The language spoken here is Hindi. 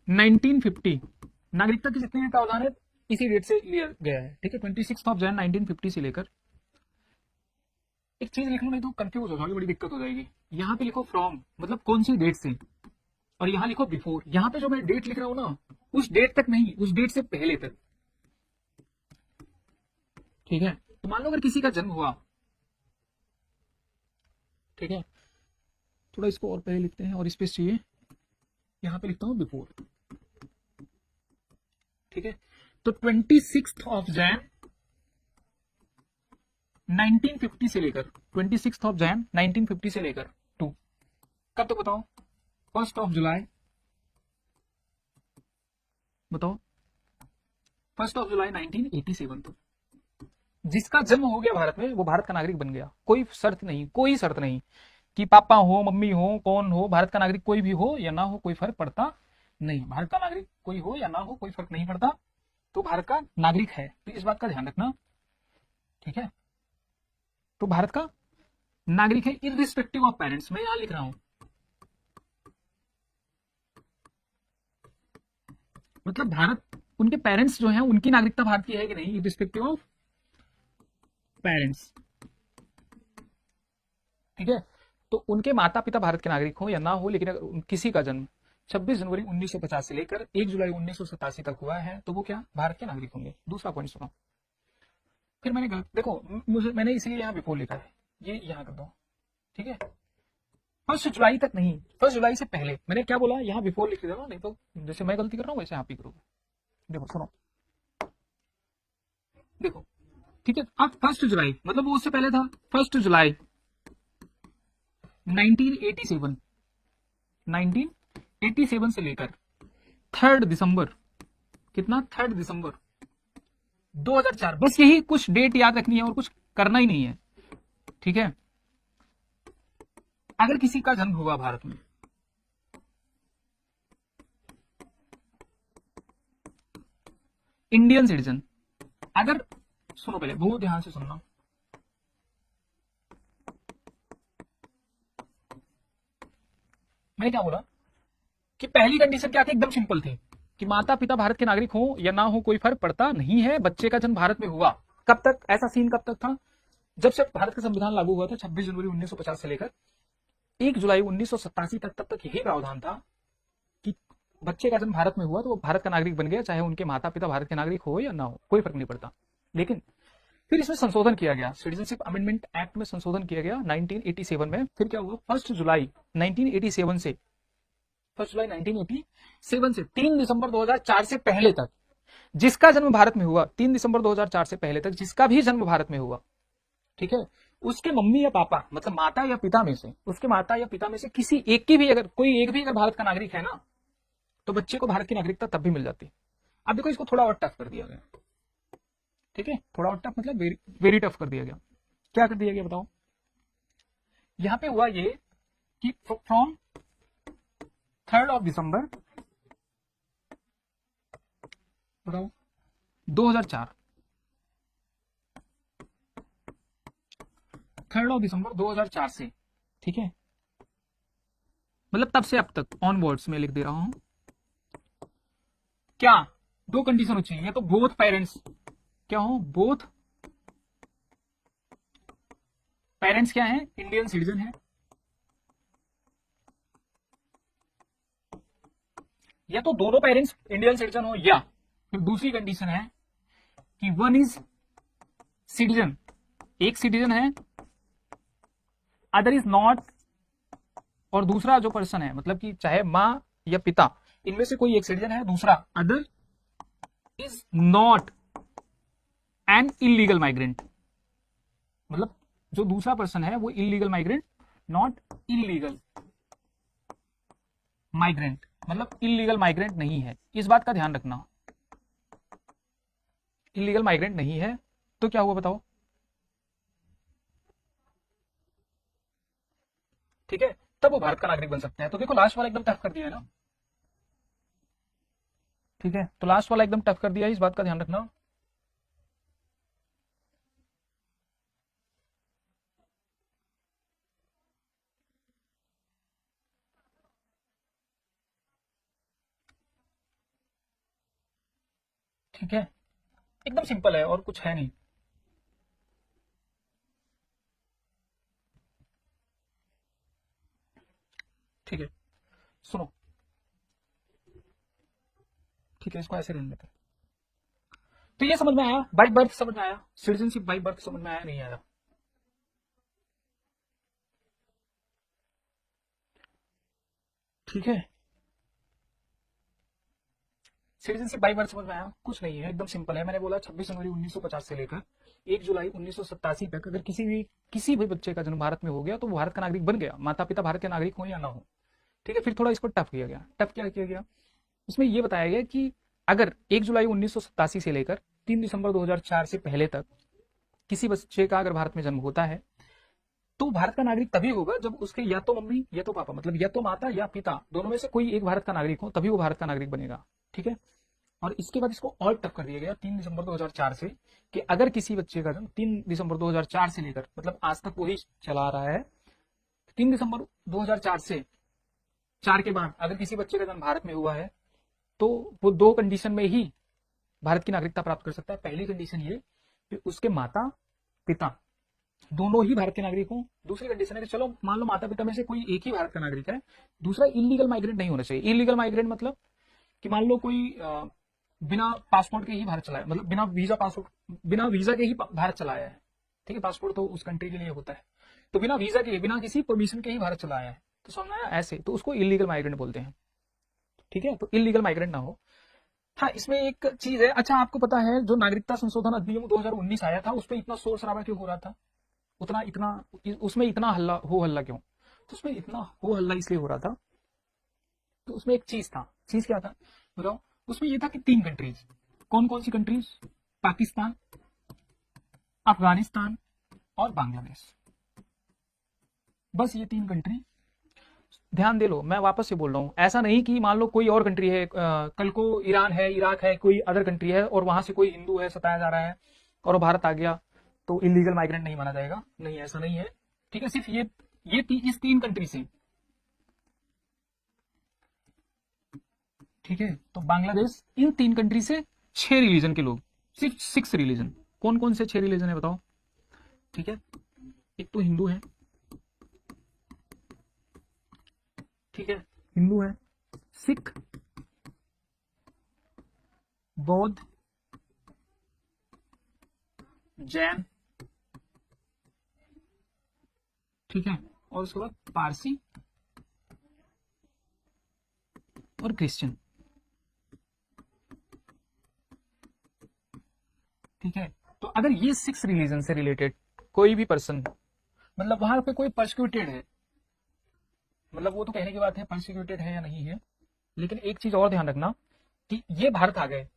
1950 नागरिकता के जितने भी प्रावधान है इसी डेट से लिया गया है, ठीक है, 26 जनवरी 1950 से लेकर। एक चीज लिख लो नहीं तो कंफ्यूज हो जाओगे, बड़ी दिक्कत हो जाएगी। यहाँ पे लिखो फ्रॉम मतलब कौन सी डेट से, और यहाँ लिखो बिफोर। यहाँ पे जो मैं डेट लिख रहा हूँ ना, उस डेट तक नहीं, उस डेट से पहले तक, ठीक है। तो मान लो अगर किसी का जन्म हुआ, ठीक है, थोड़ा इसको और पहले लिखते हैं और स्पेस चाहिए, यहाँ पे लिखता हूँ बिफोर, ठीक है। तो 26 जैन 1950 से लेकर 26 जैन 1950 से लेकर टू कब तक बताओ? 1 जुलाई, बताओ, 1 जुलाई 1987 तक। जिसका जन्म हो गया भारत में वो भारत का नागरिक बन गया। कोई शर्त नहीं, कोई शर्त नहीं कि पापा हो, मम्मी हो, कौन हो, भारत का नागरिक कोई भी हो या ना हो, कोई फर्क पड़ता नहीं। भारत का नागरिक कोई हो या ना हो, कोई फर्क नहीं पड़ता, तो भारत का नागरिक है। तो इस बात का ध्यान रखना, ठीक है। तो भारत का नागरिक है इररिस्पेक्टिव ऑफ पेरेंट्स। मैं यहां लिख रहा हूं, मतलब भारत, उनके पेरेंट्स जो हैं उनकी नागरिकता भारत की है कि नहीं, इररिस्पेक्टिव ऑफ पेरेंट्स, ठीक है। तो उनके माता पिता भारत के नागरिक हो या ना हो, लेकिन अगर किसी का जन्म 26 जनवरी 1950 से लेकर 1 जुलाई 1987 तक हुआ है तो वो क्या, भारत के नागरिक होंगे। दूसरा पॉइंट सुनो, फिर मैंने देखो, मुझे मैंने इसलिए यहाँ बिफोर लिखा है, ये यहाँ कर दो, ठीक है। 1 जुलाई तक नहीं, 1 जुलाई से पहले। मैंने क्या बोला, यहाँ बिफोर लिख देना, नहीं तो जैसे मैं गलती कर रहा हूँ वैसे आप ही करोगे। देखो सुनो, देखो, ठीक है। अब 1 जुलाई मतलब वो उससे पहले था, 1 जुलाई 1987, 1987 से लेकर 3 दिसंबर, कितना, 3 दिसंबर 2004। बस यही कुछ डेट याद रखनी है और कुछ करना ही नहीं है, ठीक है। अगर किसी का जन्म हुआ भारत में, इंडियन सिटीजन, अगर, सुनो पहले बहुत ध्यान से सुनना, मैंने क्या बोला कि पहली कंडीशन क्या थी, एकदम सिंपल थी कि माता पिता भारत के नागरिक हो या ना हो कोई फर्क पड़ता नहीं है, बच्चे का जन्म भारत में हुआ। कब तक ऐसा सीन, कब तक था, जब से भारत का संविधान लागू हुआ था 26 जनवरी 1950 से लेकर 1 जुलाई 1987 तक, तब तक यही प्रावधान था कि बच्चे का जन्म भारत में हुआ तो वो भारत का नागरिक बन गया, चाहे उनके माता पिता भारत के नागरिक हो या ना हो, कोई फर्क नहीं पड़ता। लेकिन फिर इसमें संशोधन किया गया, सिटीजनशिप अमेंडमेंट एक्ट में संशोधन किया गया 1987 में। फिर क्या हुआ, 1 जुलाई 1987 से 1 जुलाई 1987 से 3 दिसंबर 2004 से पहले तक जिसका जन्म भारत में हुआ, 3 दिसंबर 2004 से पहले तक जिसका भी जन्म भारत में हुआ, ठीक है, उसके मम्मी या पापा मतलब माता या पिता में से, उसके माता या पिता में से किसी एक की भी, अगर कोई एक भी अगर भारत का नागरिक है ना, तो बच्चे को भारत की नागरिकता तब भी मिल जाती है। अब देखो इसको थोड़ा और टफ कर दिया गया, ठीक है, थोड़ा और टफ मतलब वेरी वेरी टफ कर दिया गया। क्या कर दिया गया बताओ? यहां पे हुआ ये कि फ्रॉम 3 दिसंबर, बताओ, 2004, 3 दिसंबर 2004 से, ठीक है, मतलब तब से अब तक ऑनवर्ड्स में लिख दे रहा हूं। क्या दो कंडीशन हो चाहिए, या तो बोथ पेरेंट्स क्या हो, बोथ पेरेंट्स क्या है, इंडियन सिटीजन है, या तो दोनों पेरेंट्स इंडियन सिटीजन हो, या फिर दूसरी कंडीशन है कि वन इज सिटीजन, एक सिटीजन है, अदर इज नॉट, और दूसरा जो पर्सन है मतलब कि चाहे माँ या पिता, इनमें से कोई एक सिटीजन है, दूसरा other is not an illegal migrant, मतलब जो दूसरा पर्सन है वो illegal migrant, not illegal migrant, मतलब इलीगल माइग्रेंट नहीं है। इस बात का ध्यान रखना, इलीगल माइग्रेंट नहीं है। तो क्या हुआ बताओ, ठीक है, तब वो भारत का नागरिक बन सकते हैं। तो देखो लास्ट वाला एकदम टफ कर दिया है ना, ठीक है, तो लास्ट वाला एकदम टफ कर दिया है, इस बात का ध्यान रखना। ठीक है, एकदम सिंपल है और कुछ है नहीं। ठीक है, सुनो, ठीक है, इसको ऐसे रहने देते हैं। तो ये समझ में आया, बाई बर्थ समझ में आया, सिटीजनशिप बाई बर्थ समझ में आया नहीं आया? ठीक है, सिटीजनशिप बाई बर्थ समझ में आया? कुछ नहीं है, एकदम सिंपल है। मैंने बोला 26 जनवरी 1950 से लेकर 1 जुलाई 1987 तक अगर किसी भी बच्चे का जन्म भारत में हो गया तो वो भारत का नागरिक बन गया, माता पिता भारत के नागरिक हो या ना हो। ठीक है, फिर थोड़ा इसको टफ किया गया। टफ क्या किया गया? उसमें यह बताया गया कि अगर 1 जुलाई 1987 से लेकर 3 दिसंबर 2004 से पहले तक किसी बच्चे का अगर भारत में जन्म होता है तो भारत का नागरिक तभी होगा जब उसके या तो मम्मी या तो पापा, मतलब या तो माता या पिता, दोनों में से कोई एक भारत का नागरिक हो, तभी वो भारत का नागरिक बनेगा। ठीक है, और इसके बाद इसको और टफ कर दिया गया 3 दिसंबर 2004 से, कि अगर किसी बच्चे का जन्म 3 दिसंबर 2004 से लेकर, मतलब आज तक वही चला आ रहा है, 3 दिसंबर 2004 से 4 के बाद अगर किसी बच्चे का जन्म भारत में हुआ है तो वो 2 कंडीशन में ही भारत की नागरिकता प्राप्त कर सकता है। पहली कंडीशन ये कि उसके माता पिता दोनों ही भारत के नागरिक हों। दूसरी कंडीशन है कि चलो मान लो माता पिता में से कोई एक ही भारत का नागरिक है। दूसरा, इलीगल माइग्रेंट नहीं होना चाहिए। इलीगल माइग्रेंट मतलब कि मान लो कोई बिना पासपोर्ट के ही भारत चलाया, मतलब बिना वीजा के ही भारत चलाया है। ठीक है, पासपोर्ट तो उस कंट्री के लिए होता है, तो बिना वीजा के, बिना किसी परमिशन के ही भारत चलाया है, तो समझना है ऐसे, तो उसको इलीगल माइग्रेंट बोलते हैं। ठीक है, तो इलीगल माइग्रेंट ना हो। हाँ, इसमें एक चीज है, अच्छा आपको पता है जो नागरिकता संशोधन अधिनियम 2019 आया था उस पर इतना शोर शराबा क्यों हो रहा था? उतना इतना उसमें इतना हल्ला क्यों? तो उसमें इतना हो हल्ला इसलिए हो रहा था, तो उसमें एक चीज था। चीज क्या था बताओ? उसमें ये था कि 3 कंट्रीज, कौन कौन सी कंट्रीज? पाकिस्तान, अफगानिस्तान और बांग्लादेश। बस ये 3 कंट्री। ध्यान दे लो, मैं वापस से बोल रहा हूं, ऐसा नहीं कि मान लो कोई और कंट्री है, कल को ईरान है, इराक है, कोई अदर कंट्री है और वहां से कोई हिंदू है, सताया जा रहा है और वो भारत आ गया तो इलीगल माइग्रेंट नहीं माना जाएगा। नहीं, ऐसा नहीं है। ठीक है, सिर्फ इस 3 कंट्री से। ठीक है, तो बांग्लादेश, इन 3 कंट्री से 6 रिलीजन के लोग, सिर्फ 6 रिलीजन। कौन कौन से 6 रिलीजन है बताओ? ठीक है, एक तो हिंदू है, ठीक है, हिंदू है, सिख, बौद्ध, जैन, ठीक है, और उसके बाद पारसी और क्रिश्चियन। ठीक है, तो अगर ये 6 रिलीजन से रिलेटेड कोई भी पर्सन, मतलब वहां पे कोई परसिक्यूटेड है, मतलब वो तो कहने की बात है परसिक्यूटेड है या नहीं है, लेकिन एक चीज और ध्यान रखना कि ये भारत आ गए,